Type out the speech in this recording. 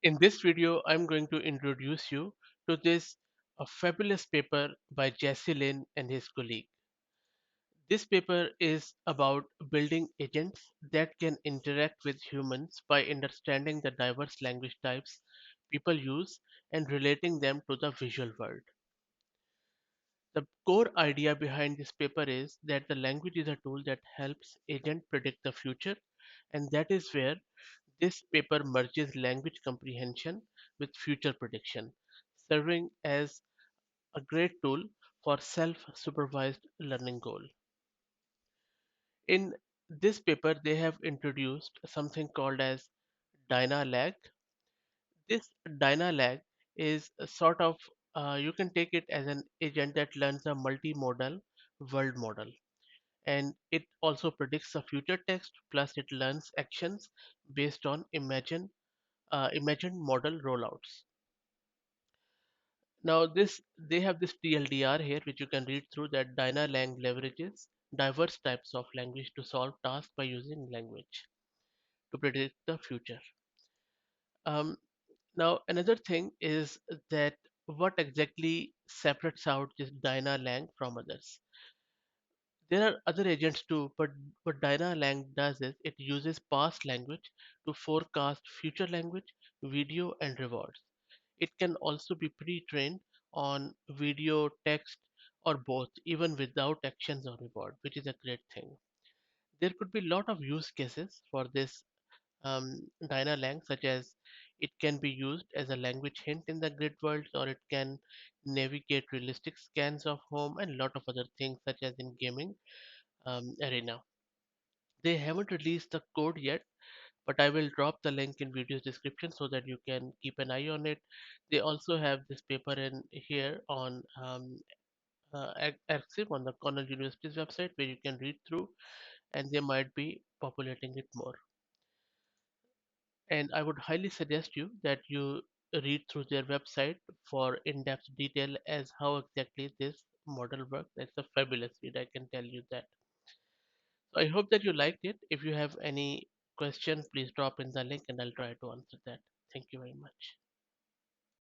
In this video, I'm going to introduce you to this fabulous paper by Jesse Lin and his colleague. This paper is about building agents that can interact with humans by understanding the diverse language types people use and relating them to the visual world. The core idea behind this paper is that the language is a tool that helps agent predict the future, and that is where this paper merges language comprehension with future prediction, serving as a great tool for self-supervised learning goal. In this paper, they have introduced something called as Dynalang. This Dynalang is a sort of you can take it as an agent that learns a multimodal world model, and it also predicts the future text. Plus, it learns actions based on imagined model rollouts. Now this they have this TLDR here which you can read through that Dynalang leverages diverse types of language to solve tasks by using language to predict the future. Um, Now another thing is that what exactly separates out this Dynalang from others. There are other agents too, but what Dynalang does is it uses past language to forecast future language, video, and rewards. It can also be pre-trained on video, text, or both, even without actions or reward, which is a great thing. There could be a lot of use cases for this Dynalang, such as it can be used as a language hint in the grid worlds, or it can navigate realistic scans of home and a lot of other things, such as in gaming arena. They haven't released the code yet, but I will drop the link in video's description so that you can keep an eye on it. They also have this paper in here on Arxiv on the Cornell University's website where you can read through, and they might be populating it more. And I would highly suggest you that you read through their website for in-depth detail as how exactly this model works. It's a fabulous read, I can tell you that. So I hope that you liked it. If you have any question, please drop in the link and I'll try to answer that. Thank you very much.